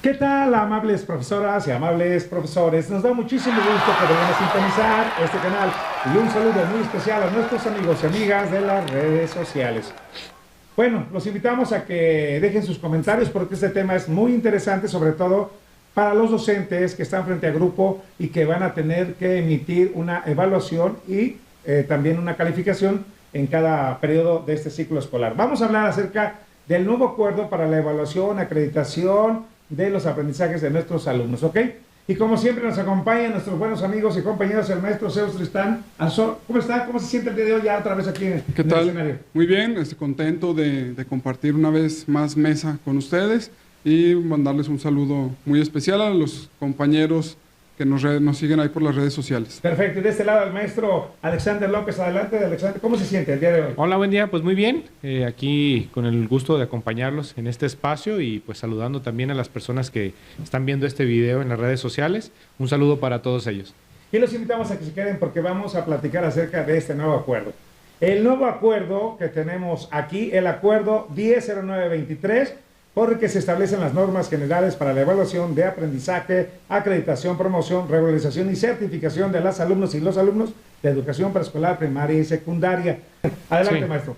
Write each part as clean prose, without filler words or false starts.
¿Qué tal, amables profesoras y amables profesores? Nos da muchísimo gusto que vayan a sintonizar este canal y un saludo muy especial a nuestros amigos y amigas de las redes sociales. Bueno, los invitamos a que dejen sus comentarios porque este tema es muy interesante, sobre todo para los docentes que están frente a grupo y que van a tener que emitir una evaluación y también una calificación en cada periodo de este ciclo escolar. Vamos a hablar acerca del nuevo acuerdo para la evaluación, acreditación de los aprendizajes de nuestros alumnos, ¿ok? Y como siempre nos acompañan nuestros buenos amigos y compañeros, el maestro Zeus Tristán Azor. ¿Cómo está? ¿Cómo se siente el día de hoy ya otra vez aquí en ¿Qué el tal? escenario? Muy bien, estoy contento de compartir una vez más mesa con ustedes y mandarles un saludo muy especial a los compañeros que nos siguen ahí por las redes sociales. Perfecto, y de este lado el maestro Alexander López. Adelante, Alexander, ¿cómo se siente el día de hoy? Hola, buen día. Pues muy bien, aquí con el gusto de acompañarlos en este espacio y pues saludando también a las personas que están viendo este video en las redes sociales. Un saludo para todos ellos. Y los invitamos a que se queden porque vamos a platicar acerca de este nuevo acuerdo. El nuevo acuerdo que tenemos aquí, el acuerdo 100923, por el que se establecen las normas generales para la evaluación de aprendizaje, acreditación, promoción, regularización y certificación de las alumnos y los alumnos de educación preescolar, primaria y secundaria. Adelante, Sí. maestro.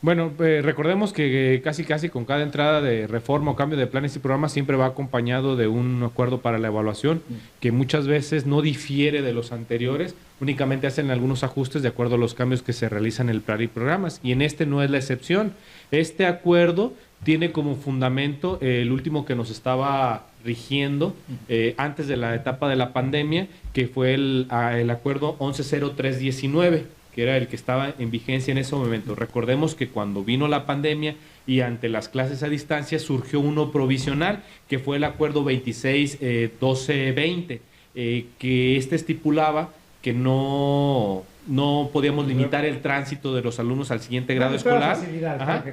Bueno, recordemos que casi con cada entrada de reforma o cambio de planes y programas siempre va acompañado de un acuerdo para la evaluación que muchas veces no difiere de los anteriores, únicamente hacen algunos ajustes de acuerdo a los cambios que se realizan en el plan y programas, y en este no es la excepción. Este acuerdo tiene como fundamento el último que nos estaba rigiendo antes de la etapa de la pandemia, que fue el acuerdo 110319, que era el que estaba en vigencia en ese momento. Recordemos que cuando vino la pandemia y ante las clases a distancia surgió uno provisional, que fue el acuerdo 26-12-20, que estipulaba que no podíamos limitar el tránsito de los alumnos al siguiente grado escolar. Para que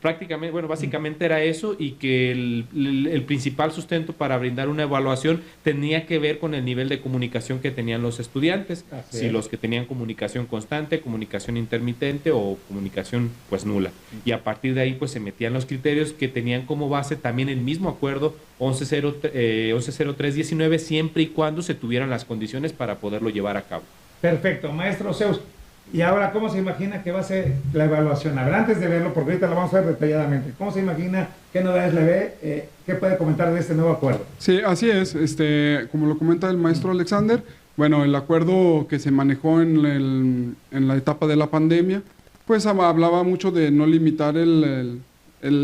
Prácticamente, bueno, básicamente era eso, y que el principal sustento para brindar una evaluación tenía que ver con el nivel de comunicación que tenían los estudiantes, si los que tenían comunicación constante, comunicación intermitente o comunicación pues nula. Y a partir de ahí pues se metían los criterios que tenían como base también el mismo acuerdo 110319, siempre y cuando se tuvieran las condiciones para poderlo llevar a cabo. Perfecto, maestro Zeus. Y ahora, ¿cómo se imagina que va a ser la evaluación? A ver, antes de verlo, porque ahorita lo vamos a ver detalladamente, ¿cómo se imagina? ¿Qué novedades le ve? ¿Qué puede comentar de este nuevo acuerdo? Sí, así es. Como lo comenta el maestro Alexander, bueno, el acuerdo que se manejó en la etapa de la pandemia, pues hablaba mucho de no limitar el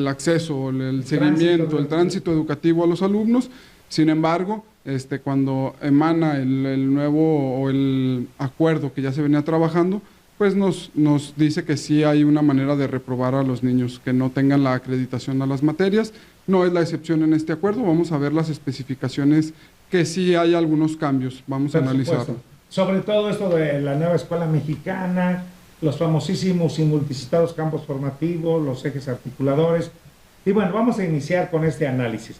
acceso, el seguimiento, el tránsito educativo a los alumnos. Sin embargo, cuando emana el nuevo o el acuerdo que ya se venía trabajando, pues nos dice que sí hay una manera de reprobar a los niños que no tengan la acreditación a las materias. No es la excepción en este acuerdo, vamos a ver las especificaciones que sí hay algunos cambios, vamos a analizarlo. Sobre todo esto de la nueva escuela mexicana, los famosísimos y multicitados campos formativos, los ejes articuladores. Y bueno, vamos a iniciar con este análisis.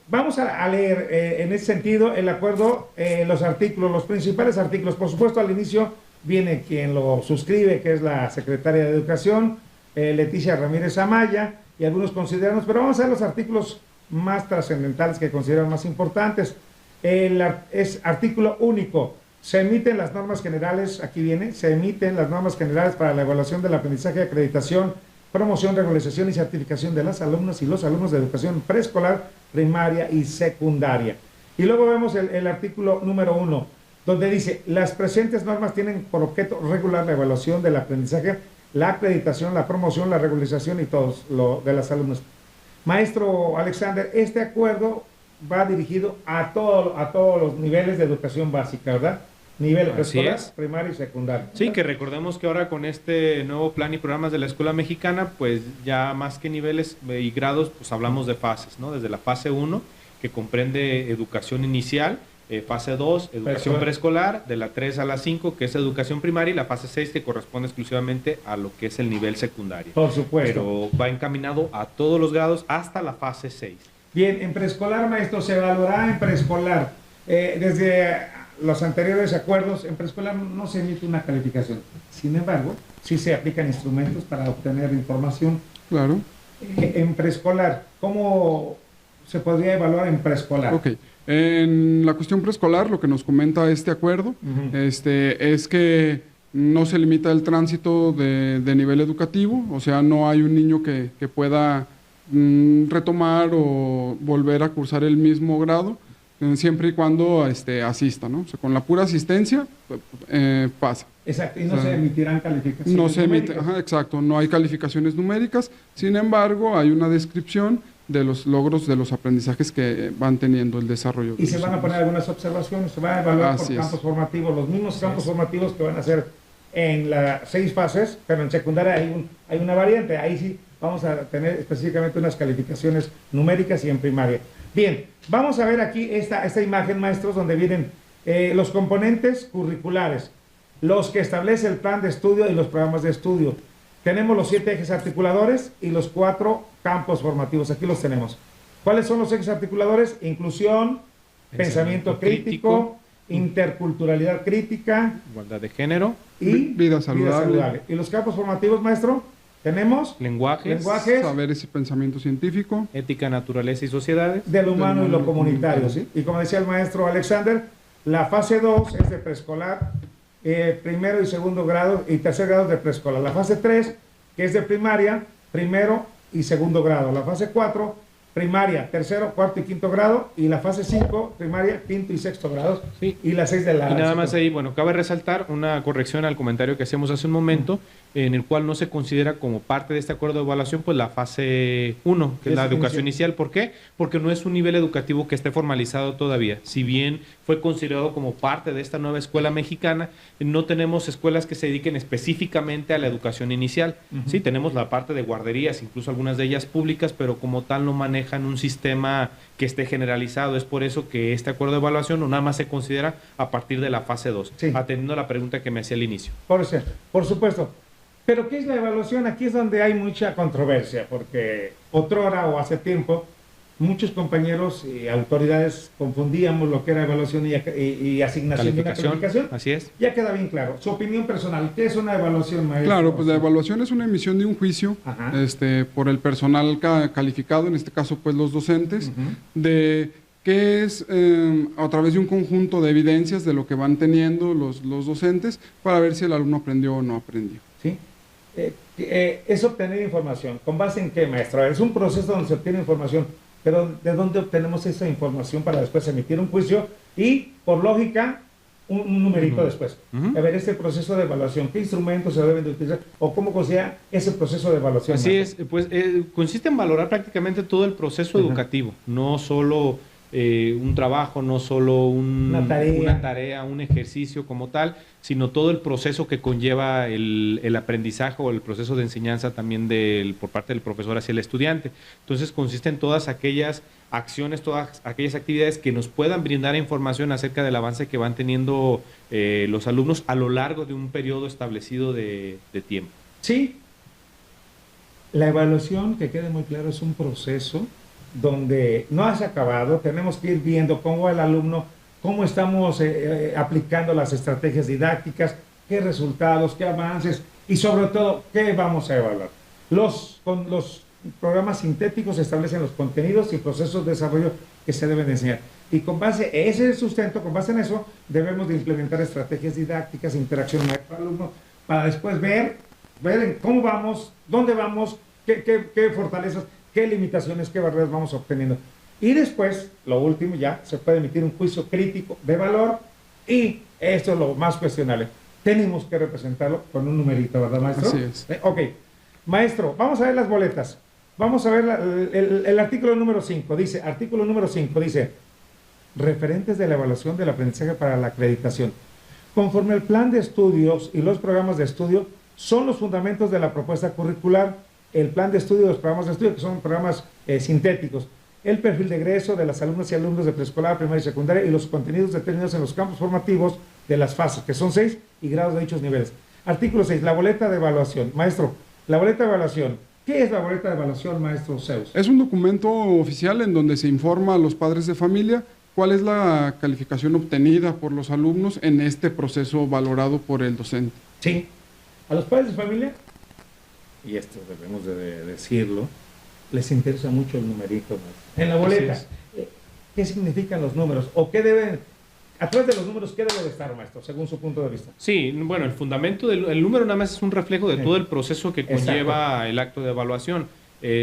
Vamos a leer en ese sentido el acuerdo, los artículos, los principales artículos. Por supuesto, al inicio viene quien lo suscribe, que es la secretaria de Educación, Leticia Ramírez Amaya, y algunos considerados, pero vamos a ver los artículos más trascendentales que consideran más importantes. Es artículo único. Se emiten las normas generales, aquí viene, se emiten las normas generales para la evaluación del aprendizaje, acreditación, promoción, regularización y certificación de las alumnas y los alumnos de educación preescolar, primaria y secundaria. Y luego vemos el artículo número 1, donde dice, las presentes normas tienen por objeto regular la evaluación del aprendizaje, la acreditación, la promoción, la regularización y todo lo de las alumnas. Maestro Alexander, este acuerdo va dirigido a todos los niveles de educación básica, ¿verdad? Nivel preescolar, primaria y secundaria. Sí, que recordemos que ahora con este nuevo plan y programas de la escuela mexicana, pues ya más que niveles y grados, pues hablamos de fases, ¿no? Desde la fase 1, que comprende educación inicial, fase 2, educación preescolar, de la 3 a la 5, que es educación primaria, y la fase 6, que corresponde exclusivamente a lo que es el nivel secundario. Por supuesto. Pero va encaminado a todos los grados hasta la fase 6. Bien, en preescolar, maestro, se evaluará en preescolar. Desde los anteriores acuerdos, en preescolar no se emite una calificación. Sin embargo, sí se aplican instrumentos para obtener información. Claro. En preescolar, ¿cómo se podría evaluar en preescolar? Ok. En la cuestión preescolar, lo que nos comenta este acuerdo es que no se limita el tránsito de nivel educativo, o sea, no hay un niño que pueda retomar o volver a cursar el mismo grado, siempre y cuando asista, ¿no? O sea, con la pura asistencia pasa. Exacto, y no se emitirán calificaciones No se emite, numéricas. ajá, exacto, no hay calificaciones numéricas, sin embargo, hay una descripción de los logros, de los aprendizajes que van teniendo el desarrollo. Y se van a poner algunas observaciones, se va a evaluar Así por es. campos formativos, los mismos campos formativos que van a ser en las 6 fases, pero en secundaria hay una variante, ahí sí vamos a tener específicamente unas calificaciones numéricas y en primaria. Bien, vamos a ver aquí esta imagen, maestros, donde vienen los componentes curriculares, los que establece el plan de estudio y los programas de estudio. Tenemos los 7 ejes articuladores y los 4 campos formativos. Aquí los tenemos. ¿Cuáles son los ejes articuladores? Inclusión, pensamiento crítico, interculturalidad crítica, igualdad de género y vida saludable. ¿Y los campos formativos, maestro? Tenemos lenguajes, saberes y pensamiento científico, ética, naturaleza y sociedades, de lo humano y lo comunitario, ¿sí? Y como decía el maestro Alexander, la fase 2 es de preescolar, primero y segundo grado y tercer grado de preescolar. La fase 3, que es de primaria, primero y segundo grado. La fase 4, primaria, tercero, cuarto y quinto grado. Y la fase 5, primaria, quinto y sexto grado. Sí. Y la 6 de la... Y nada más ahí, bueno, cabe resaltar una corrección al comentario que hacíamos hace un momento, en el cual no se considera como parte de este acuerdo de evaluación, pues la fase 1, que es la educación inicial. ¿Por qué? Porque no es un nivel educativo que esté formalizado todavía. Si bien fue considerado como parte de esta nueva escuela mexicana, no tenemos escuelas que se dediquen específicamente a la educación inicial. Sí, tenemos la parte de guarderías, incluso algunas de ellas públicas, pero como tal no manejan un sistema que esté generalizado. Es por eso que este acuerdo de evaluación no nada más se considera a partir de la fase 2, sí, atendiendo a la pregunta que me hacía al inicio. Por supuesto. Pero ¿qué es la evaluación? Aquí es donde hay mucha controversia, porque otrora o hace tiempo muchos compañeros y autoridades confundíamos lo que era evaluación y asignación de una calificación. Así es. Ya queda bien claro. Su opinión personal, ¿qué es una evaluación, maestro? Claro, pues la evaluación es una emisión de un juicio por el personal calificado, en este caso pues los docentes, de que es a través de un conjunto de evidencias de lo que van teniendo los docentes para ver si el alumno aprendió o no aprendió. ¿Sí? Es obtener información. ¿Con base en qué, maestro? Es un proceso donde se obtiene información, pero ¿de dónde obtenemos esa información para después emitir un juicio y, por lógica, un numerito después? A ver, este proceso de evaluación, ¿qué instrumentos se deben de utilizar o cómo considera ese proceso de evaluación? Así es, pues consiste en valorar prácticamente todo el proceso educativo, no solo un trabajo, no solo una tarea, un ejercicio como tal, sino todo el proceso que conlleva el aprendizaje o el proceso de enseñanza también por parte del profesor hacia el estudiante. Entonces consiste en todas aquellas acciones, todas aquellas actividades que nos puedan brindar información acerca del avance que van teniendo los alumnos a lo largo de un periodo establecido de tiempo. Sí, la evaluación, que quede muy claro, es un proceso donde no has acabado, tenemos que ir viendo cómo va el alumno, cómo estamos aplicando las estrategias didácticas, qué resultados, qué avances y sobre todo, qué vamos a evaluar. Con los programas sintéticos se establecen los contenidos y procesos de desarrollo que se deben de enseñar. Y con base en ese sustento, con base en eso, debemos de implementar estrategias didácticas, interacción maestro-alumno, para después ver en cómo vamos, dónde vamos, qué fortalezas, qué limitaciones, qué barreras vamos obteniendo. Y después, lo último, ya se puede emitir un juicio crítico de valor y esto es lo más cuestionable. Tenemos que representarlo con un numerito, ¿verdad, maestro? Así es. Ok. Maestro, vamos a ver las boletas. Vamos a ver el artículo número 5. Artículo número 5 dice, referentes de la evaluación del aprendizaje para la acreditación. Conforme el plan de estudios y los programas de estudio son los fundamentos de la propuesta curricular, el plan de estudio y los programas de estudio, que son programas sintéticos, el perfil de egreso de las alumnas y alumnos de preescolar, primaria y secundaria y los contenidos determinados en los campos formativos de las fases, que son 6 y grados de dichos niveles. Artículo 6, la boleta de evaluación. Maestro, la boleta de evaluación. ¿Qué es la boleta de evaluación, maestro Zeus? Es un documento oficial en donde se informa a los padres de familia cuál es la calificación obtenida por los alumnos en este proceso valorado por el docente. Sí. A los padres de familia, y esto debemos de decirlo, les interesa mucho el numerito, maestro. En la boleta, ¿qué significan los números? ¿O qué deben, a través de los números, qué debe de estar, maestro, según su punto de vista? Sí, bueno, el fundamento el número nada más es un reflejo de todo el proceso que conlleva el acto de evaluación.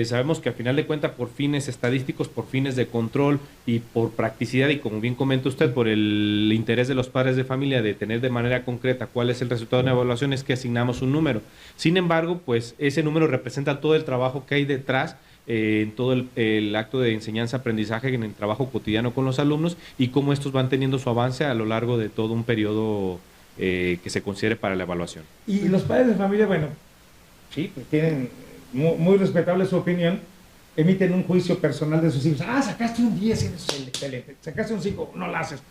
Sabemos que al final de cuentas, por fines estadísticos, por fines de control y por practicidad, y como bien comenta usted, por el interés de los padres de familia de tener de manera concreta cuál es el resultado de una evaluación, es que asignamos un número. Sin embargo, pues ese número representa todo el trabajo que hay detrás en todo el acto de enseñanza-aprendizaje, en el trabajo cotidiano con los alumnos, y cómo estos van teniendo su avance a lo largo de todo un periodo que se considere para la evaluación. Y los padres de familia, bueno, sí, pues tienen muy respetable su opinión, emiten un juicio personal de sus hijos. Sacaste un 10, eres excelente. Sacaste un 5, no lo haces.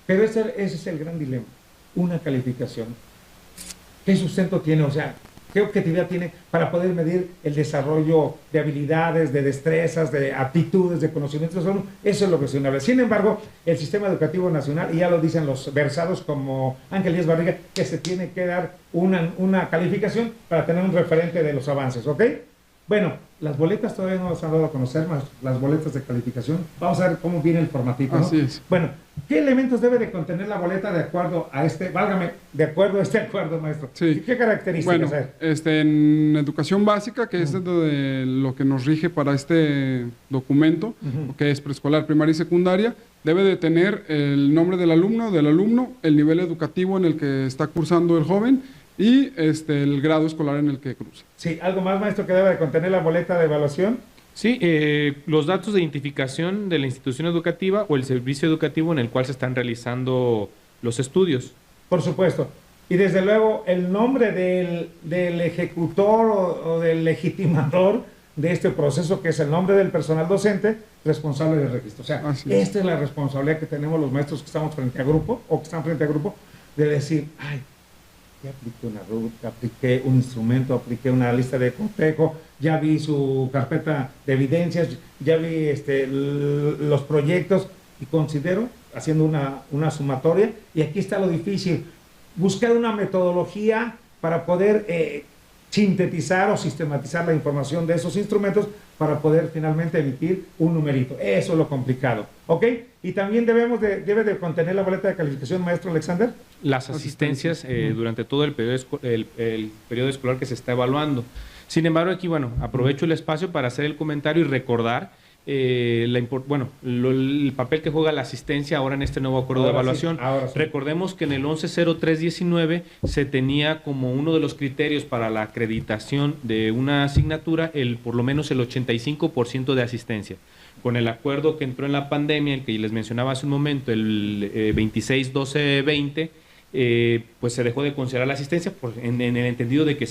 Pero ese es el gran dilema. Una calificación. ¿Qué sustento tiene? O sea, ¿qué objetividad tiene para poder medir el desarrollo de habilidades, de destrezas, de aptitudes, de conocimientos? Eso es lo cuestionable. Sin embargo, el sistema educativo nacional, y ya lo dicen los versados como Ángel Díaz Barriga, que se tiene que dar una calificación para tener un referente de los avances, ¿ok? Bueno, las boletas todavía no las han dado a conocer, las boletas de calificación. Vamos a ver cómo viene el formativo, ¿no? Así es. Bueno, ¿qué elementos debe de contener la boleta de acuerdo a de acuerdo a este acuerdo, maestro? Sí. ¿Qué características? Bueno, en educación básica, que es de lo que nos rige para este documento, que es preescolar, primaria y secundaria, debe de tener el nombre del alumno, el nivel educativo en el que está cursando el joven y el grado escolar en el que cruza. Sí, ¿algo más, maestro, que debe de contener la boleta de evaluación? Sí, los datos de identificación de la institución educativa o el servicio educativo en el cual se están realizando los estudios. Por supuesto. Y desde luego el nombre del ejecutor o del legitimador de este proceso, que es el nombre del personal docente responsable del registro. O sea, esta es la responsabilidad que tenemos los maestros que estamos frente a grupo o que están frente a grupo, de decir, ya apliqué una ruta, apliqué un instrumento, apliqué una lista de cotejo, ya vi su carpeta de evidencias, ya vi los proyectos, y considero, haciendo una sumatoria, y aquí está lo difícil, buscar una metodología para poder sintetizar o sistematizar la información de esos instrumentos para poder finalmente emitir un numerito. Eso es lo complicado, ¿ok? Y también debe de contener la boleta de calificación, maestro Alexander. Las asistencias durante todo el periodo escolar que se está evaluando. Sin embargo, aquí, bueno, aprovecho el espacio para hacer el comentario y recordar el papel que juega la asistencia ahora en este nuevo acuerdo de evaluación. Sí. Recordemos que en el 110319 se tenía como uno de los criterios para la acreditación de una asignatura por lo menos el 85% de asistencia. Con el acuerdo que entró en la pandemia, el que les mencionaba hace un momento, el 26-12-20, pues se dejó de considerar la asistencia en el entendido de que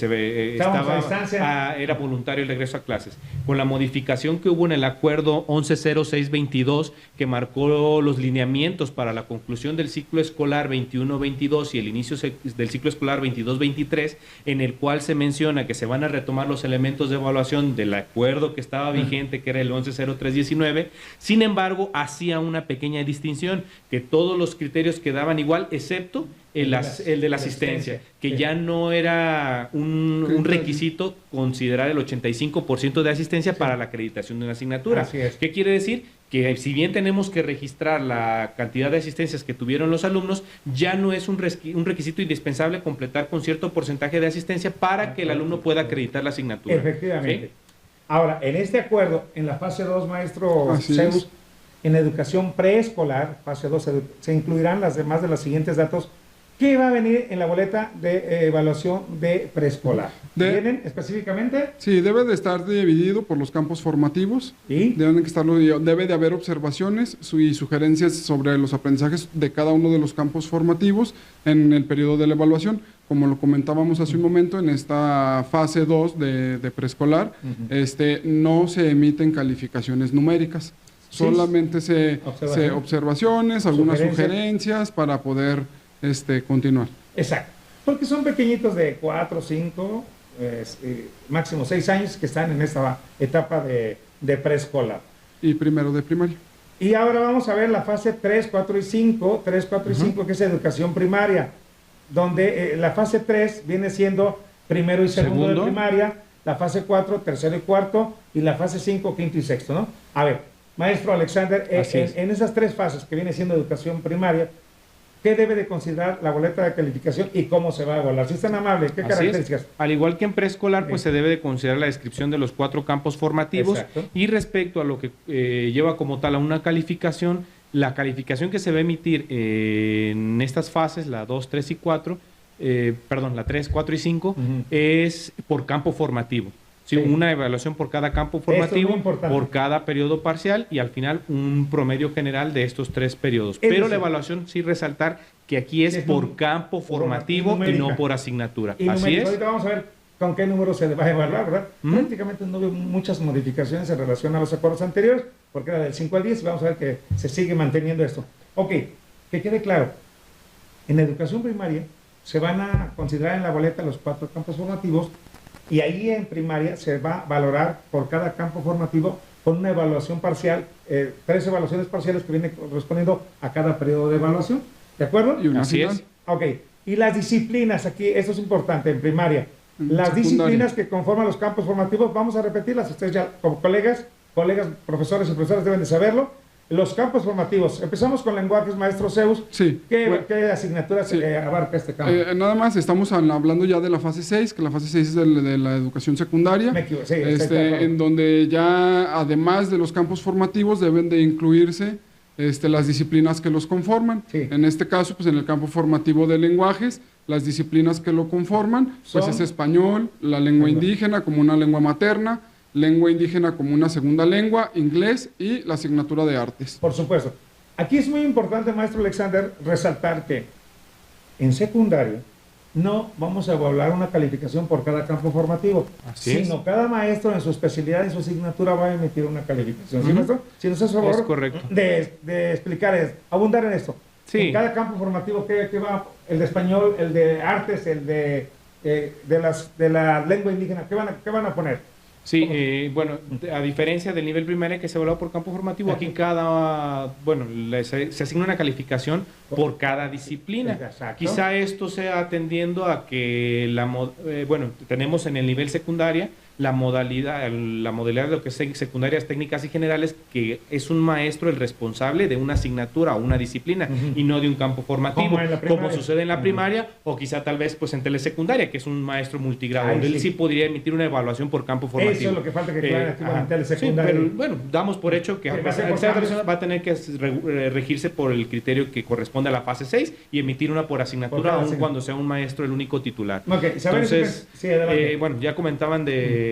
era voluntario el regreso a clases. Con la modificación que hubo en el acuerdo 110622, que marcó los lineamientos para la conclusión del ciclo escolar 21-22 y el inicio del ciclo escolar 22-23, en el cual se menciona que se van a retomar los elementos de evaluación del acuerdo que estaba vigente, que era el 110319, sin embargo, hacía una pequeña distinción, que todos los criterios quedaban igual, excepto el de la asistencia, que ya no era un requisito considerar el 85% de asistencia para la acreditación de una asignatura. Así es. ¿Qué quiere decir? Que si bien tenemos que registrar la cantidad de asistencias que tuvieron los alumnos, ya no es un requisito indispensable completar con cierto porcentaje de asistencia para que el alumno pueda acreditar la asignatura. Efectivamente. ¿Sí? Ahora, en este acuerdo, en la fase 2, maestro Zeus, en educación preescolar, fase 2, se incluirán las demás de los siguientes datos. ¿Qué va a venir en la boleta de evaluación de preescolar? ¿Vienen específicamente? Sí, debe de estar dividido por los campos formativos. ¿Y? Debe de haber observaciones y sugerencias sobre los aprendizajes de cada uno de los campos formativos en el periodo de la evaluación. Como lo comentábamos hace un momento, en esta fase 2 de preescolar, no se emiten calificaciones numéricas. Solamente observaciones, algunas sugerencias para poder continuar. Exacto, porque son pequeñitos de 4, 5, máximo 6 años que están en esta etapa de preescolar. Y primero de primaria. Y ahora vamos a ver la fase 3, 4 y 5, que es educación primaria, donde la fase 3 viene siendo primero y segundo de primaria, la fase 4, tercero y cuarto, y la fase 5, quinto y sexto, ¿no? A ver, maestro Alexander, en esas tres fases que viene siendo educación primaria, ¿qué debe de considerar la boleta de calificación y cómo se va a evaluar? Si es tan amable, ¿qué características? Al igual que en preescolar, pues se debe de considerar la descripción de los 4 campos formativos. Exacto. Y respecto a lo que lleva como tal a una calificación, la calificación que se va a emitir en estas fases, la 2, 3 y 4, la 3, 4 y 5, es por campo formativo. Sí, una evaluación por cada campo formativo, por cada periodo parcial y al final un promedio general de estos 3 periodos. Pero la evaluación, sí resaltar que aquí es por campo formativo y no por asignatura. Y así es. Ahorita vamos a ver con qué número se va a evaluar, ¿verdad? Prácticamente no hubo muchas modificaciones en relación a los acuerdos anteriores, porque era del 5 al 10 y vamos a ver que se sigue manteniendo esto. Ok, que quede claro, en educación primaria se van a considerar en la boleta los 4 campos formativos. Y ahí en primaria se va a valorar por cada campo formativo con una evaluación parcial, 3 evaluaciones parciales que vienen correspondiendo a cada periodo de evaluación. ¿De acuerdo? Y una Así final. es. Ok. Y las disciplinas, aquí, esto es importante, en primaria. Las Secundaria. disciplinas que conforman los campos formativos, vamos a repetirlas. Ustedes ya, como colegas, profesores y profesoras deben de saberlo. Los campos formativos. Empezamos con lenguajes, maestro Zeus. Sí. ¿Qué asignaturas abarca este campo? Nada más, estamos hablando ya de la fase 6, que la fase 6 es de la educación secundaria, Me equivoco, sí, en donde ya, además de los campos formativos, deben de incluirse las disciplinas que los conforman. Sí. En este caso, pues en el campo formativo de lenguajes, las disciplinas que lo conforman, pues es español, la lengua indígena como una lengua materna, lengua indígena como una segunda lengua, inglés y la asignatura de artes. Por supuesto. Aquí es muy importante, maestro Alexander, resaltar que en secundaria no vamos a evaluar una calificación por cada campo formativo, sino cada maestro en su especialidad, en su asignatura va a emitir una calificación. ¿Sí, maestro? Si nos hace favor Es correcto. de explicar, abundar en esto. Sí. En cada campo formativo, ¿qué va? El de español, el de artes, el de la lengua indígena, ¿qué van a poner? Sí, bueno, a diferencia del nivel primario que se evalúa por campo formativo, aquí se asigna una calificación por cada disciplina. Exacto. Quizá esto sea atendiendo a que tenemos en el nivel secundaria la modalidad de lo que es secundarias técnicas y generales, que es un maestro el responsable de una asignatura o una disciplina y no de un campo formativo, como sucede en la primaria o quizá tal vez pues en telesecundaria, que es un maestro multigrado, donde él sí podría emitir una evaluación por campo formativo. Eso es lo que falta que clare aquí en telesecundaria. Sí, pero bueno, damos por hecho que va a tener que regirse por el criterio que corresponde a la fase 6 y emitir una por asignatura, aun cuando sea un maestro el único titular. Okay. Entonces, ya comentaban de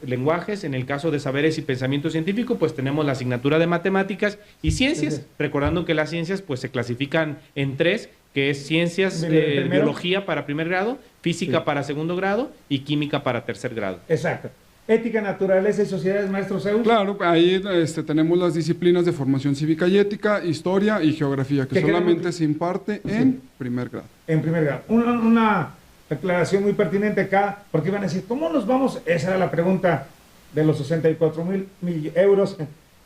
lenguajes. En el caso de saberes y pensamiento científico, pues tenemos la asignatura de matemáticas y ciencias, recordando que las ciencias pues se clasifican en 3, que es ciencias, biología para primer grado, física para segundo grado y química para tercer grado. Exacto. Ética, naturaleza y sociedades, maestro Zeus. Claro, ahí tenemos las disciplinas de formación cívica y ética, historia y geografía, que solamente se imparte en primer grado. En primer grado. Una declaración muy pertinente acá, porque iban a decir, ¿cómo nos vamos? Esa era la pregunta de los 64,000 euros.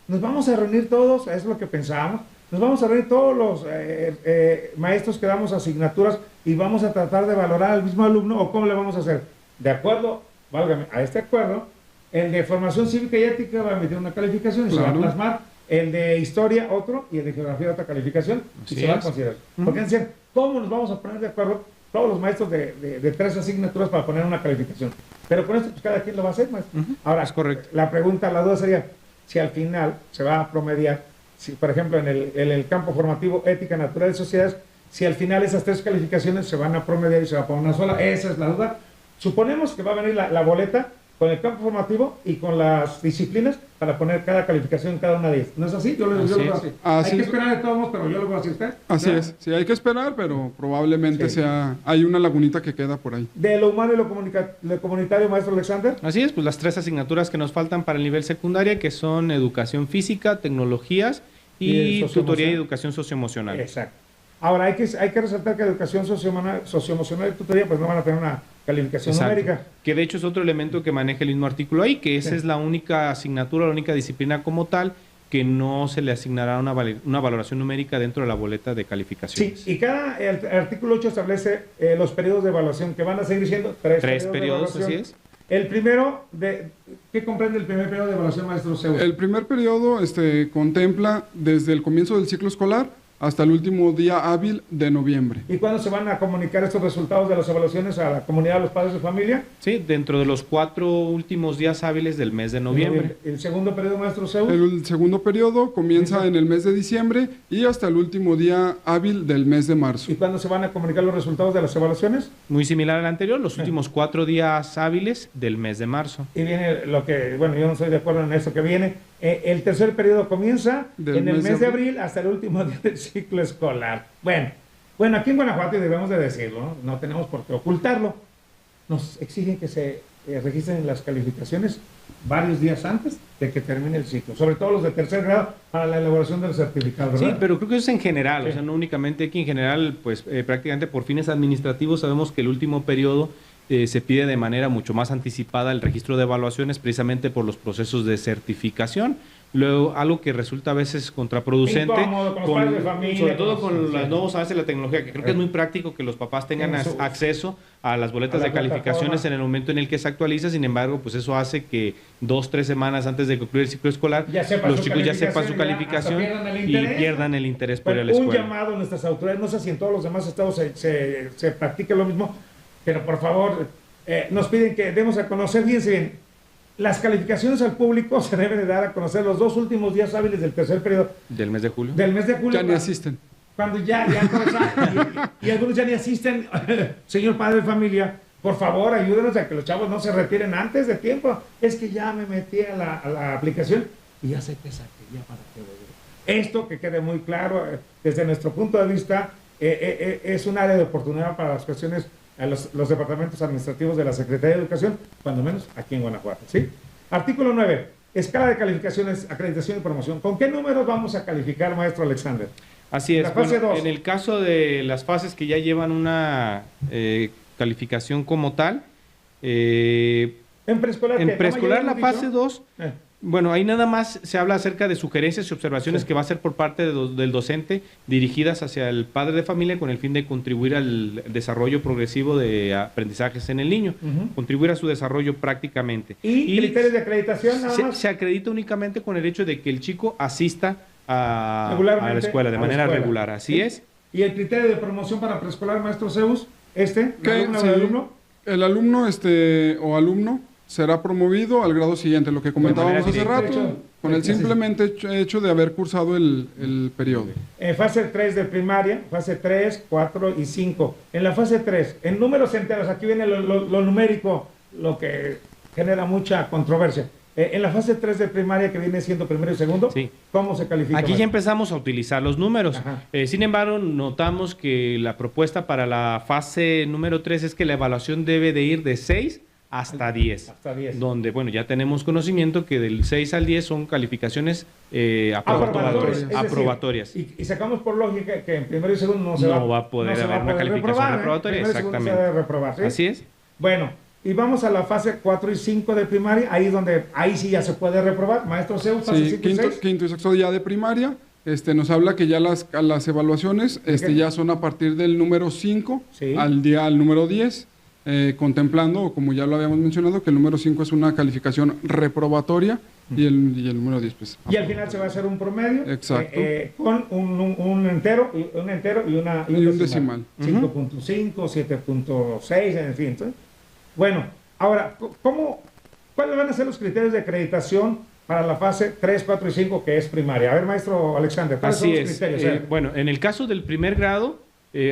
¿Nos vamos a reunir todos? Es lo que pensábamos. Nos vamos a reunir todos los maestros que damos asignaturas y vamos a tratar de valorar al mismo alumno, ¿o cómo le vamos a hacer? De acuerdo, válgame, a este acuerdo, el de formación cívica y ética va a emitir una calificación y se va a plasmar, el de historia otro y el de geografía otra calificación y se va a considerar. Porque decían, ¿cómo nos vamos a poner de acuerdo todos los maestros de 3 asignaturas para poner una calificación? Pero con esto pues cada quien lo va a hacer, maestro. Ahora, es correcto. La duda sería, si al final se va a promediar, si por ejemplo en el campo formativo ética, natural y sociedades, si al final esas 3 calificaciones se van a promediar y se va a poner una sola, esa es la duda. Suponemos que va a venir la boleta con el campo formativo y con las disciplinas para poner cada calificación en cada una de ellas. ¿No es así? Yo lo digo así. Hay que esperar de todos modos, pero yo lo voy a decir usted. Así es. Sí, hay que esperar, pero probablemente hay una lagunita que queda por ahí. De lo humano y lo comunitario, maestro Alexander. Así es, pues las 3 asignaturas que nos faltan para el nivel secundaria, que son educación física, tecnologías y tutoría y educación socioemocional. Exacto. Ahora, hay que resaltar que educación socioemocional y tutoría pues no van a tener una calificación numérica. Que de hecho es otro elemento que maneja el mismo artículo ahí, que esa es la única asignatura, la única disciplina como tal, que no se le asignará una valoración numérica dentro de la boleta de calificaciones. Sí, y el artículo 8 establece los periodos de evaluación, que van a seguir siendo 3 periodos, así es. El primero, ¿qué comprende el primer periodo de evaluación, maestro Zeus? El primer periodo contempla desde el comienzo del ciclo escolar hasta el último día hábil de noviembre. ¿Y cuándo se van a comunicar estos resultados de las evaluaciones a la comunidad de los padres de familia? Sí, dentro de los 4 últimos días hábiles del mes de noviembre. ¿El segundo periodo, maestro Zeus? El segundo periodo comienza en el mes de diciembre y hasta el último día hábil del mes de marzo. ¿Y cuándo se van a comunicar los resultados de las evaluaciones? Muy similar al anterior, los últimos 4 días hábiles del mes de marzo. Y viene lo que, bueno, yo no estoy de acuerdo en eso que viene. El tercer periodo comienza en el mes de abril hasta el último día del ciclo escolar. Bueno, aquí en Guanajuato, y debemos de decirlo, no tenemos por qué ocultarlo, nos exigen que se registren las calificaciones varios días antes de que termine el ciclo, sobre todo los de tercer grado para la elaboración del certificado, ¿verdad? Sí, pero creo que eso es en general, Sí. o sea, no únicamente aquí, en general, pues prácticamente por fines administrativos sabemos que el último periodo se pide de manera mucho más anticipada el registro de evaluaciones precisamente por los procesos de certificación. Luego, algo que resulta a veces contraproducente, Incómodo con los padres de familia, sobre todo sí, con sí. los nuevos avances de la tecnología, que creo que es muy práctico que los papás tengan Tienen su- acceso a las boletas a la de calificaciones plataforma. en el momento en el que se actualiza. Sin embargo, pues eso hace que 2-3 semanas antes de concluir el ciclo escolar, Ya sepan los su chicos ya sepan su calificación, calificación ya hasta pierdan el y interés. pierdan el interés por ir a Bueno, la un escuela. llamado a nuestras autoridades, no sé si en todos los demás estados se practique lo mismo, pero por favor, nos piden que demos a conocer, fíjense bien, las calificaciones al público se deben de dar a conocer los 2 últimos días hábiles del tercer periodo Del mes de julio. del mes de julio. Ya ni asisten. Cuando ya y algunos ya ni asisten. Señor padre de familia, por favor, ayúdenos a que los chavos no se retiren antes de tiempo. Es que ya me metí a la aplicación y ya sé que saqué, ya para qué voy. Esto que quede muy claro, desde nuestro punto de vista, es un área de oportunidad para las cuestiones, a los departamentos administrativos de la Secretaría de Educación, cuando menos aquí en Guanajuato, ¿sí? Artículo 9. Escala de calificaciones, acreditación y promoción. ¿Con qué números vamos a calificar, maestro Alexander? Así es. La fase Bueno, 2. en el caso de las fases que ya llevan una calificación como tal, En preescolar, en ¿qué? preescolar ¿No la me habían fase dicho? 2, bueno, ahí nada más se habla acerca de sugerencias y observaciones Sí. que va a hacer por parte del docente dirigidas hacia el padre de familia con el fin de contribuir al desarrollo progresivo de aprendizajes en el niño, Ujú. contribuir a su desarrollo prácticamente. ¿Y criterios de acreditación nada más? se acredita únicamente con el hecho de que el chico asista a la Regularmente escuela de a la manera escuela. regular, así Sí. es. ¿Y el criterio de promoción para preescolar, maestro Zeus? ¿La Que, alumna o sí, el alumno? el alumno o alumno será promovido al grado siguiente, lo que comentábamos hace directa. rato, con el simplemente hecho de haber cursado el periodo. En fase 3 de primaria, fase 3, 4 y 5. En la fase 3, en números enteros, aquí viene lo numérico, lo que genera mucha controversia. En la fase 3 de primaria, que viene siendo primero y segundo, Sí. ¿cómo se califica? Aquí ya maestro? empezamos a utilizar los números. Ajá. Sin embargo, notamos que la propuesta para la fase número 3 es que la evaluación debe de ir de 6 hasta 10. Hasta 10. Donde, bueno, ya tenemos conocimiento que del 6 al 10 son calificaciones Aprobatorias. Es decir, aprobatorias. Y sacamos por lógica que en primero y segundo no se No va a poder se haber una calificación reprobar, reprobatoria, En primero y segundo se exactamente. debe reprobar, ¿sí? Así es. Bueno, y vamos a la fase 4 y 5 de primaria, ahí sí ya se puede reprobar. Maestro Zeus, fase Sí, 5 y 6. quinto y sexto día de primaria, nos habla que ya las evaluaciones ¿Qué? ya son a partir del número 5 Sí. al número 10, contemplando, como ya lo habíamos mencionado, que el número 5 es una calificación reprobatoria y el número 10, pues. Y al final se va a hacer un promedio. Exacto. Con un entero y un decimal. 5.5, 7.6, en fin. ¿sí? Bueno, ahora, ¿cuáles van a ser los criterios de acreditación para la fase 3, 4 y 5, que es primaria? A ver, maestro Alexander, ¿cuáles Así son los es. criterios? Bueno, en el caso del primer grado,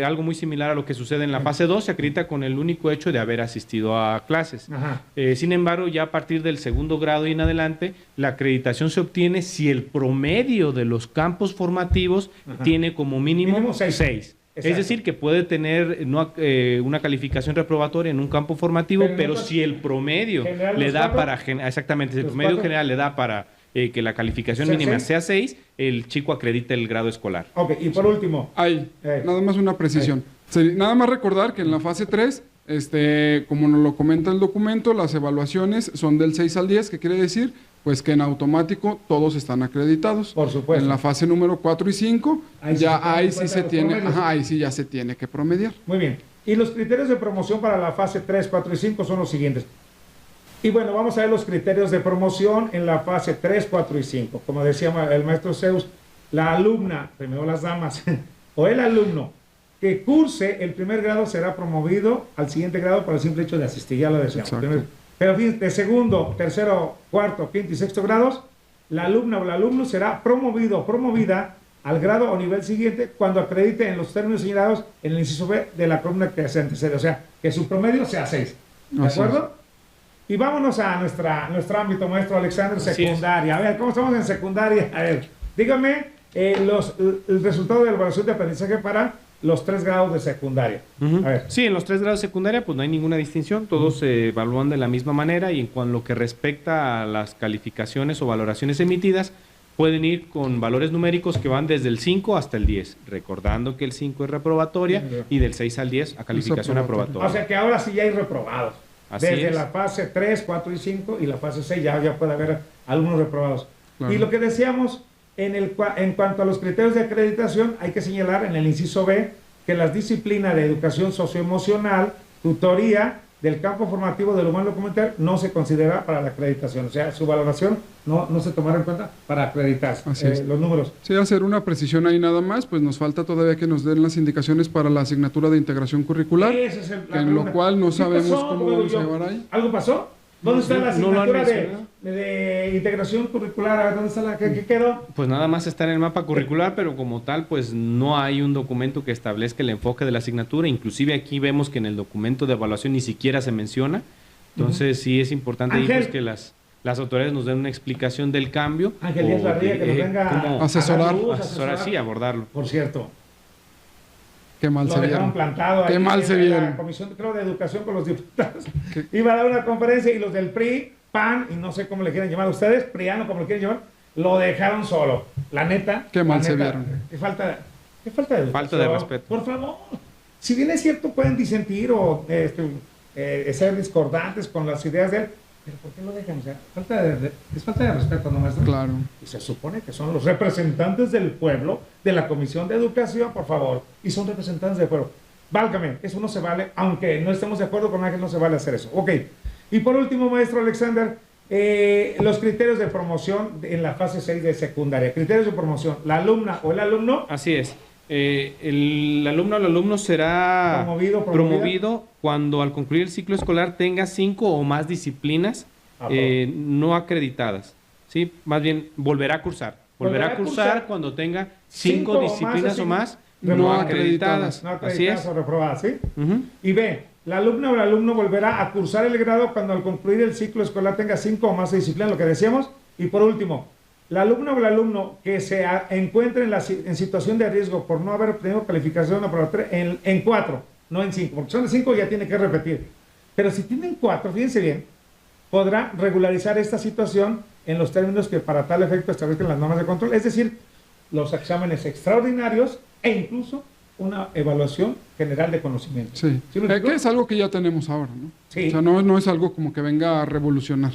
algo muy similar a lo que sucede en la fase 2, se acredita con el único hecho de haber asistido a clases. Ajá. Sin embargo, ya a partir del segundo grado y en adelante, la acreditación se obtiene si el promedio de los campos formativos Ajá. tiene como mínimo Mínimo 6. 6. Es Exacto. decir, que puede tener una calificación reprobatoria en un campo formativo, Pero pero nosotros- si el promedio general le los da cuatro, para... Exactamente, si el los promedio cuatro, general le da para que la calificación ¿sea mínima 6? sea 6, el chico acredita el grado escolar. Ok, y por último, Ahí, Eh. nada más una precisión. Nada más recordar que en la fase 3, como nos lo comenta el documento, las evaluaciones son del 6 al 10, que quiere decir pues que en automático todos están acreditados. Por supuesto. En la fase número 4 y 5, Ahí sí se toman en ahí sí cuenta se los tiene, promedios. ahí sí ya se tiene que promediar. muy bien. Y los criterios de promoción para la fase 3, 4 y 5 son los siguientes. Y bueno, vamos a ver los criterios de promoción en la fase 3, 4 y 5. Como decía el maestro Zeus, la alumna, primero las damas, o el alumno que curse el primer grado será promovido al siguiente grado por el simple hecho de asistir, ya lo decíamos. Pero de segundo, tercero, cuarto, quinto y sexto grados, la alumna o el alumno será promovido o promovida al grado o nivel siguiente cuando acredite en los términos señalados en el inciso B de la columna que se antecede. O sea, que su promedio sea 6. ¿De acuerdo? Y vámonos a nuestro ámbito, maestro Alexander, secundaria. A ver, ¿cómo estamos en secundaria? A ver, dígame el resultado de la evaluación de aprendizaje para los 3 grados de secundaria. A ver. Sí, en los 3 grados de secundaria pues no hay ninguna distinción, todos se evalúan de la misma manera y en cuanto a lo que respecta a las calificaciones o valoraciones emitidas, pueden ir con valores numéricos que van desde el 5 hasta el 10, recordando que el 5 es reprobatoria y del 6 al 10 a calificación aprobatoria. O sea que ahora sí ya hay reprobados. Así desde es. la fase 3, 4 y 5 y la fase 6 ya puede haber algunos reprobados. Claro. Y lo que decíamos, en cuanto a los criterios de acreditación, hay que señalar en el inciso B que las disciplinas de educación socioemocional, tutoría, del campo formativo del humano documental no se considera para la acreditación. O sea, su valoración no se tomará en cuenta para acreditar los números. Sí, hacer una precisión ahí nada más, pues nos falta todavía que nos den las indicaciones para la asignatura de integración curricular, en lo cual no sabemos cómo vamos a llevar ahí. ¿Algo pasó? ¿Dónde está la asignatura de integración curricular? ¿Dónde está qué quedó? Pues nada más está en el mapa curricular, pero como tal, pues no hay un documento que establezca el enfoque de la asignatura. Inclusive aquí vemos que en el documento de evaluación ni siquiera se menciona. Entonces sí es importante ahí, pues, que las autoridades nos den una explicación del cambio. Ángel Díaz Barriga, que nos venga a asesorar, sí, abordarlo. Por cierto. Qué mal se vieron. Plantado Qué ahí mal se vieron. La Comisión, creo, de Educación con los diputados. Iba a dar una conferencia y los del PRI, PAN, y no sé cómo le quieren llamar a ustedes, PRIano, como le quieren llamar, lo dejaron solo. La neta. Qué mal neta, se vieron. Qué falta de educación. Falta de respeto. Por favor. Si bien es cierto, pueden disentir o ser discordantes con las ideas de él, pero ¿por qué lo dejan? O sea, es falta de respeto, ¿no, maestro? Claro. Y se supone que son los representantes del pueblo, de la Comisión de Educación, por favor, y son representantes del pueblo. Válgame, eso no se vale, aunque no estemos de acuerdo con Ángel, no se vale hacer eso. Ok. Y por último, maestro Alexander, los criterios de promoción en la fase 6 de secundaria. Criterios de promoción, la alumna o el alumno. Así es. El alumno o el alumno será promovido cuando al concluir el ciclo escolar tenga 5 o más disciplinas no acreditadas. ¿Sí? Más bien, volverá a cursar. Volverá a cursar cuando tenga 5 disciplinas o más no acreditadas. No acreditadas. Así es. O reprobadas, ¿sí? Y B, la alumna o el alumno volverá a cursar el grado cuando al concluir el ciclo escolar tenga 5 o más disciplinas, lo que decíamos. Y por último, la alumna o el alumno que se encuentre en situación de riesgo por no haber obtenido calificación aprobatoria en 4, no en 5, porque son de 5 ya tiene que repetir. Pero si tienen 4, fíjense bien, podrá regularizar esta situación en los términos que para tal efecto establezcan las normas de control, es decir, los exámenes extraordinarios e incluso una evaluación general de conocimiento. Sí, ¿Sí que es algo que ya tenemos ahora, ¿no? Sí. O sea, no es algo como que venga a revolucionar.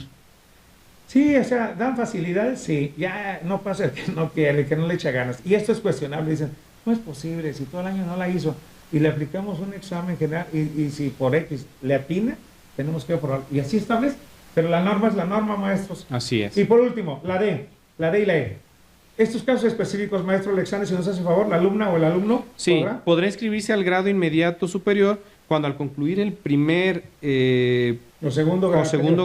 Sí, o sea, dan facilidades, sí, ya no pasa el que no quiere, el que no le echa ganas. Y esto es cuestionable, dicen, no es posible, si todo el año no la hizo y le aplicamos un examen general y si por X le atina, tenemos que aprobar. Y así establece, pero la norma es la norma, maestros. Así es. Y por último, la D y la E. Estos casos específicos, maestro Alexander, si nos hace favor, la alumna o el alumno podrá inscribirse al grado inmediato superior cuando al concluir el primer segundo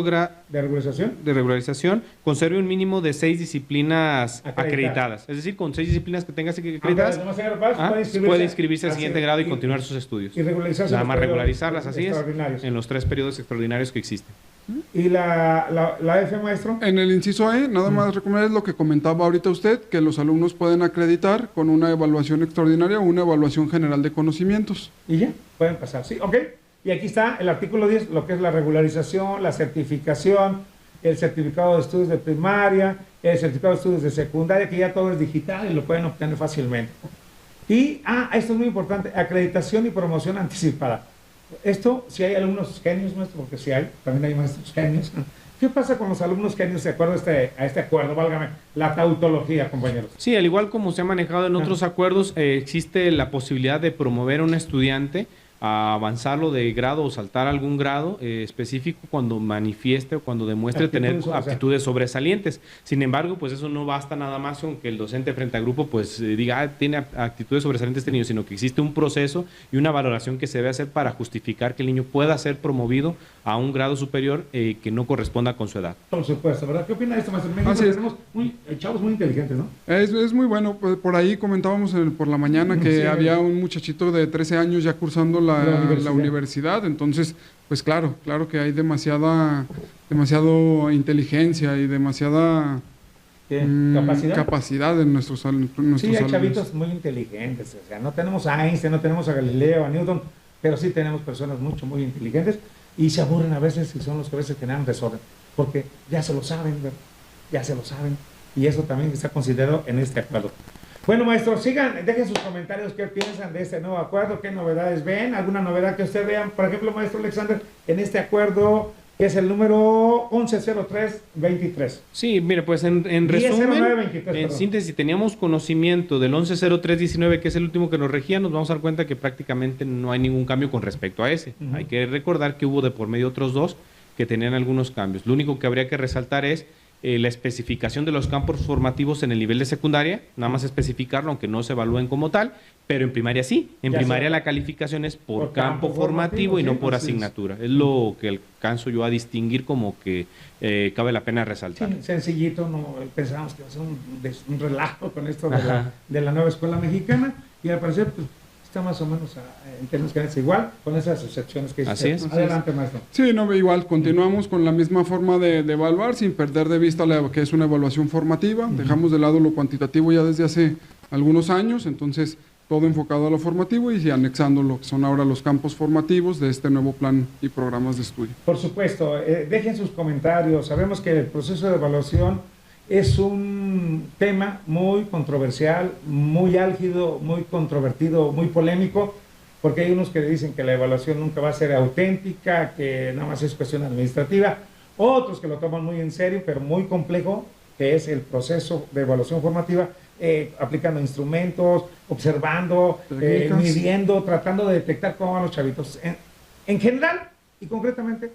grado de regularización conserve un mínimo de 6 disciplinas acreditadas. Es decir, con 6 disciplinas que tenga acreditadas, puede inscribirse al siguiente grado y continuar sus estudios. Y regularizarse. Nada más regularizarlas, así es, en los 3 periodos extraordinarios que existen. ¿Y la F, maestro? En el inciso E, nada más recomendar lo que comentaba ahorita usted, que los alumnos pueden acreditar con una evaluación extraordinaria o una evaluación general de conocimientos. Y ya, pueden pasar, ¿sí? Ok. Y aquí está el artículo 10, lo que es la regularización, la certificación, el certificado de estudios de primaria, el certificado de estudios de secundaria, que ya todo es digital y lo pueden obtener fácilmente. Y, esto es muy importante, acreditación y promoción anticipada. Esto, si hay alumnos genios, maestro, porque si hay, también hay maestros genios. ¿Qué pasa con los alumnos genios de acuerdo a este acuerdo? Válgame, la tautología, compañeros. Sí, al igual como se ha manejado en otros acuerdos, existe la posibilidad de promover a un estudiante a avanzarlo de grado o saltar algún grado específico cuando manifieste o cuando demuestre tener aptitudes sobresalientes. Sin embargo, pues eso no basta nada más con que el docente frente al grupo pues diga, tiene actitudes sobresalientes este niño, sino que existe un proceso y una valoración que se debe hacer para justificar que el niño pueda ser promovido a un grado superior que no corresponda con su edad. Por supuesto, ¿verdad? ¿Qué opina de esto, maestro? México tenemos chavos muy inteligentes, ¿no? Es muy bueno. Por ahí comentábamos por la mañana que había un muchachito de 13 años ya cursando la universidad. Entonces, pues claro que hay demasiado inteligencia y demasiada capacidad en nuestros alumnos. Sí, hay chavitos muy inteligentes. O sea, no tenemos a Einstein, no tenemos a Galileo, a Newton, pero sí tenemos personas muy inteligentes y se aburren a veces y son los que a veces generan desorden, porque ya se lo saben, ¿verdad? Ya se lo saben. Y eso también está considerado en este acuerdo. Bueno, maestros, dejen sus comentarios, qué piensan de este nuevo acuerdo, qué novedades ven, alguna novedad que ustedes vean. Por ejemplo, maestro Alexander, en este acuerdo, que es el número 110323. Sí, mire, pues en resumen, en síntesis, teníamos conocimiento del 110319, que es el último que nos regía, nos vamos a dar cuenta que prácticamente no hay ningún cambio con respecto a ese. Hay que recordar que hubo de por medio otros dos que tenían algunos cambios. Lo único que habría que resaltar es la especificación de los campos formativos en el nivel de secundaria, nada más especificarlo, aunque no se evalúen como tal, pero en primaria sí. En primaria la calificación es por campo formativo y no por asignatura. Es lo que alcanzo yo a distinguir como que cabe la pena resaltar. Sí, sencillito, no pensábamos que iba a ser un relajo con esto de la nueva escuela mexicana, y al parecer pues, está más o menos en términos generales igual, con esas excepciones que así es. Adelante, maestro. Sí, no, igual, continuamos con la misma forma de evaluar, sin perder de vista que es una evaluación formativa. Dejamos de lado lo cuantitativo ya desde hace algunos años, entonces todo enfocado a lo formativo y anexando lo que son ahora los campos formativos de este nuevo plan y programas de estudio. Por supuesto, dejen sus comentarios. Sabemos que el proceso de evaluación es un tema muy controversial, muy álgido, muy controvertido, muy polémico, porque hay unos que dicen que la evaluación nunca va a ser auténtica, que nada más es cuestión administrativa, otros que lo toman muy en serio, pero muy complejo, que es el proceso de evaluación formativa, aplicando instrumentos, observando, midiendo, tratando de detectar cómo van los chavitos. En general y concretamente,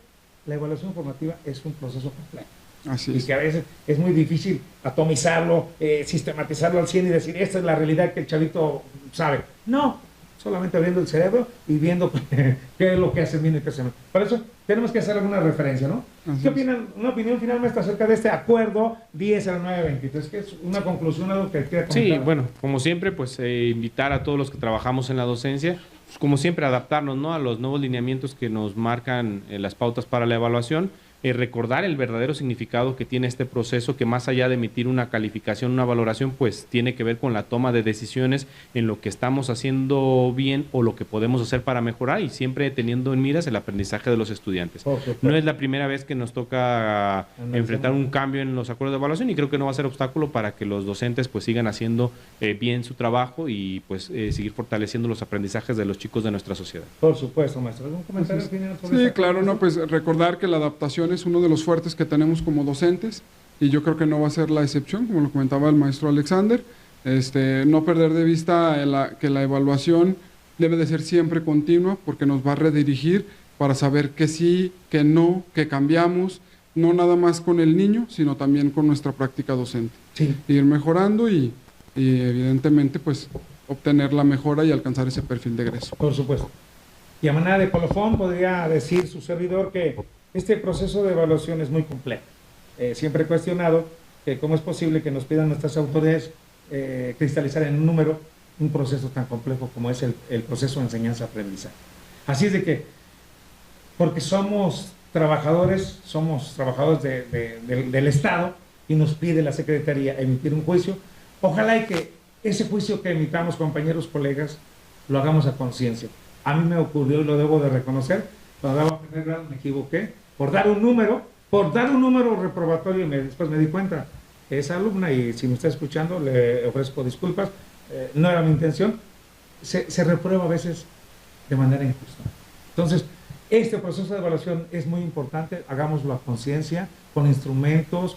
la evaluación formativa es un proceso complejo. Así es. Y que a veces es muy difícil atomizarlo, sistematizarlo al 100 y decir, esta es la realidad que el chavito sabe. No, solamente abriendo el cerebro y viendo qué es lo que hace bien y qué hace mal. Por eso tenemos que hacer alguna referencia, ¿no? ¿Qué opinan? Una opinión final, maestra, acerca de este acuerdo 100923, que es una conclusión, algo que quiera comentar. Sí, bueno, como siempre, pues invitar a todos los que trabajamos en la docencia, pues, como siempre, adaptarnos, ¿no?, a los nuevos lineamientos que nos marcan las pautas para la evaluación. Recordar el verdadero significado que tiene este proceso, que más allá de emitir una calificación, una valoración, pues tiene que ver con la toma de decisiones en lo que estamos haciendo bien o lo que podemos hacer para mejorar, y siempre teniendo en miras el aprendizaje de los estudiantes. No es la primera vez que nos toca enfrentar un cambio en los acuerdos de evaluación, y creo que no va a ser obstáculo para que los docentes pues sigan haciendo bien su trabajo y pues seguir fortaleciendo los aprendizajes de los chicos de nuestra sociedad. Por supuesto, maestro. ¿Algún comentario final sobre Sí, claro, no, pues recordar que la adaptación es uno de los fuertes que tenemos como docentes, y yo creo que no va a ser la excepción, como lo comentaba el maestro Alexander. No perder de vista que la evaluación debe de ser siempre continua, porque nos va a redirigir para saber que sí, que no, que cambiamos, no nada más con el niño, sino también con nuestra práctica docente. Sí. Ir mejorando y evidentemente pues obtener la mejora y alcanzar ese perfil de egreso. Por supuesto. Y a manera de colofón podría decir su servidor que este proceso de evaluación es muy complejo. Siempre he cuestionado que cómo es posible que nos pidan nuestras autoridades cristalizar en un número un proceso tan complejo como es el proceso de enseñanza-aprendizaje. Así es de que, porque somos trabajadores del Estado, y nos pide la Secretaría emitir un juicio, ojalá y que ese juicio que emitamos, compañeros, colegas, lo hagamos a conciencia. A mí me ocurrió, y lo debo de reconocer, cuando daba primer grado me equivoqué por dar un número reprobatorio, y después me di cuenta que esa alumna, y si me está escuchando le ofrezco disculpas, no era mi intención, se reprueba a veces de manera injusta. Entonces, este proceso de evaluación es muy importante, hagámoslo a conciencia, con instrumentos,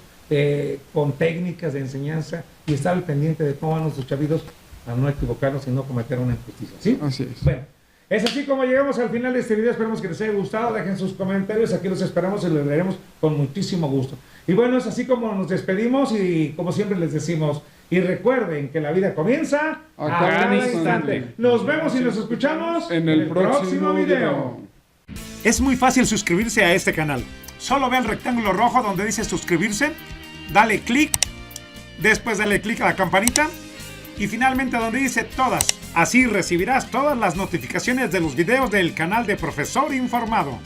con técnicas de enseñanza, y estar al pendiente de cómo van nuestros chavitos, a no equivocarnos y no cometer una injusticia. ¿Sí? Así es. Bueno, Es así como llegamos al final de este video. Esperamos que les haya gustado. Dejen sus comentarios. Aquí los esperamos y los leeremos con muchísimo gusto. Y bueno, es así como nos despedimos y como siempre les decimos. Y recuerden que la vida comienza a cada instante. Nos vemos y nos escuchamos en el próximo video. Es muy fácil suscribirse a este canal. Solo ve el rectángulo rojo donde dice suscribirse. Dale clic. Después dale clic a la campanita. Y finalmente donde dice todas. Así recibirás todas las notificaciones de los videos del canal de Profesor Informado.